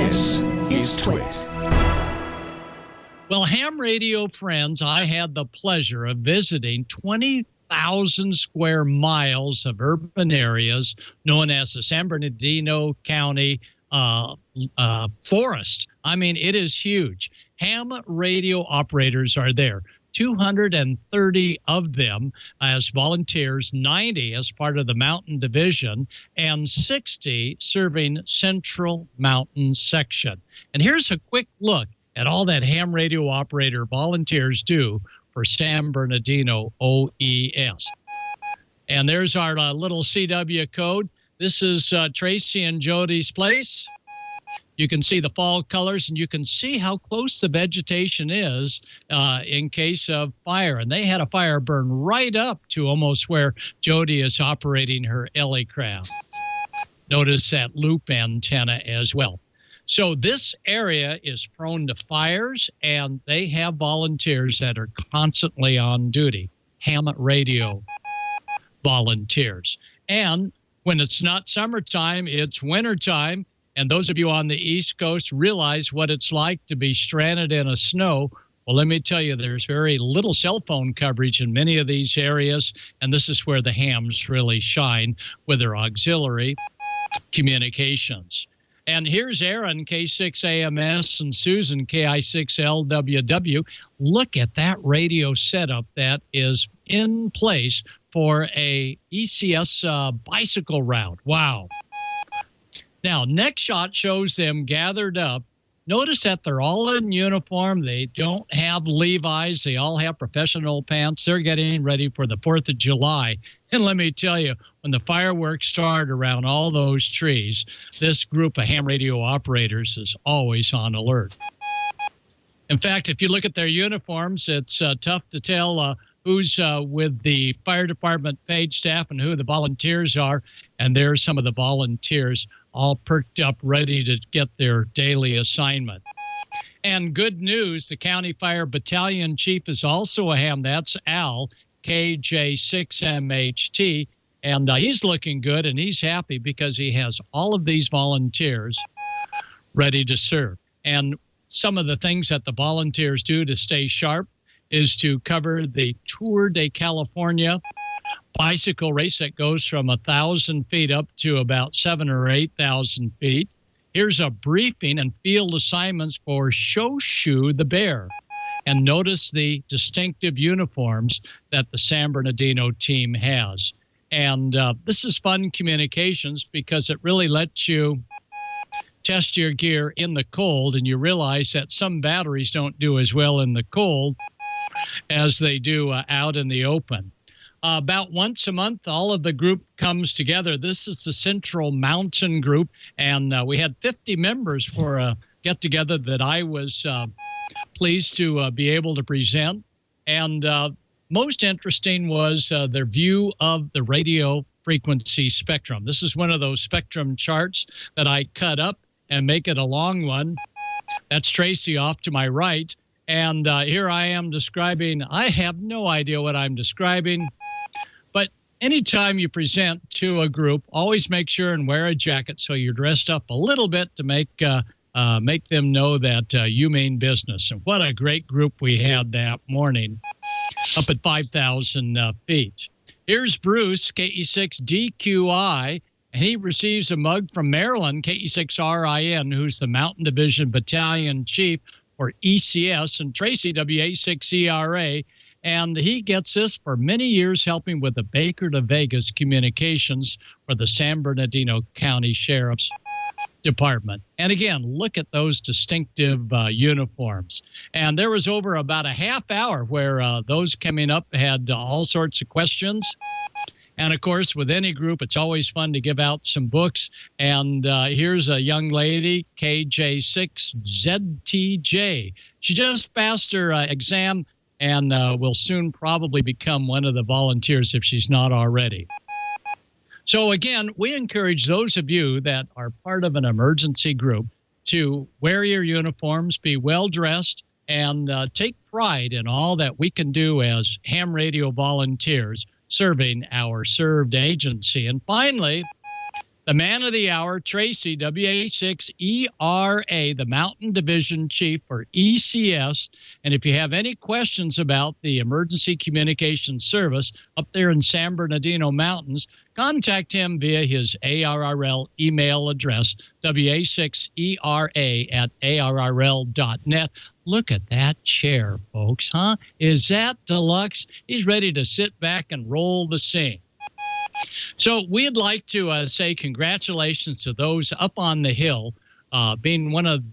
This is Twit. Well, ham radio friends, I had the pleasure of visiting 20,000 square miles of urban areas known as the San Bernardino County Forest. I mean, it is huge. Ham radio operators are there. 230 of them as volunteers, 90 as part of the Mountain Division, and 60 serving Central Mountain Section. And here's a quick look at all that ham radio operator volunteers do for San Bernardino OES. And there's our little CW code. This is Tracy and Jody's place. You can see the fall colors, and you can see how close the vegetation is in case of fire. And they had a fire burn right up to almost where Jody is operating her Ellie craft. Notice that loop antenna as well. So this area is prone to fires, and they have volunteers that are constantly on duty, ham radio volunteers. And when it's not summertime, it's wintertime. And those of you on the East Coast realize what it's like to be stranded in a snow. Well, let me tell you, there's very little cell phone coverage in many of these areas, and this is where the hams really shine with their auxiliary communications. And here's Aaron, K6AMS, and Susan, KI6LWW. Look at that radio setup that is in place for a ECS bicycle route. Wow. Now, next shot shows them gathered up. Notice that they're all in uniform. They don't have Levi's. They all have professional pants. They're getting ready for the 4th of July. And let me tell you, when the fireworks start around all those trees, this group of ham radio operators is always on alert. In fact, if you look at their uniforms, it's tough to tell who's with the fire department paid staff and who the volunteers are. And there's some of the volunteers all perked up, ready to get their daily assignment. And good news, the County Fire Battalion Chief is also a ham. That's Al, KJ6MHT. And he's looking good, and he's happy because he has all of these volunteers ready to serve. And some of the things that the volunteers do to stay sharp is to cover the Tour de California bicycle race that goes from 1,000 feet up to about 7,000 or 8,000 feet. Here's a briefing and field assignments for Shoshu the Bear. And notice the distinctive uniforms that the San Bernardino team has. And this is fun communications because it really lets you test your gear in the cold, and you realize that some batteries don't do as well in the cold as they do out in the open. About once a month, all of the group comes together. This is the Central Mountain Group, and we had 50 members for a get-together that I was pleased to be able to present. And most interesting was their view of the radio frequency spectrum. This is one of those spectrum charts that I cut up and make it a long one. That's Tracy off to my right. And here I am describing, I have no idea what I'm describing, but anytime you present to a group, always make sure and wear a jacket so you're dressed up a little bit to make them know that you mean business. And what a great group we had that morning up at 5,000 feet. Here's Bruce, KE6DQI, and he receives a mug from Maryland, KE6RIN, who's the Mountain Division Battalion Chief for ECS, and Tracy, WA6ERA, and he gets this for many years helping with the Baker to Vegas communications for the San Bernardino County Sheriff's Department. And again, look at those distinctive uniforms. And there was over about a half hour where those coming up had all sorts of questions. And, of course, with any group, it's always fun to give out some books. And here's a young lady, KJ6ZTJ. She just passed her exam and will soon probably become one of the volunteers if she's not already. So, again, we encourage those of you that are part of an emergency group to wear your uniforms, be well-dressed, and take pride in all that we can do as ham radio volunteers serving our served agency. And finally, The man of the hour, Tracy, WA6ERA, the Mountain Division Chief for ECS. And if you have any questions about the Emergency Communication Service up there in San Bernardino Mountains, contact him via his ARRL email address, WA6ERA@ARRL.net. Look at that chair, folks, huh? Is that deluxe? He's ready to sit back and roll the scene. So we'd like to say congratulations to those up on the Hill, being one of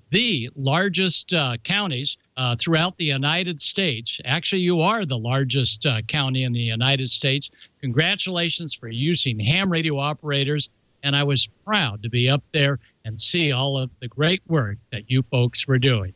the largest counties throughout the United States. Actually, you are the largest county in the United States. Congratulations for using ham radio operators. And I was proud to be up there and see all of the great work that you folks were doing.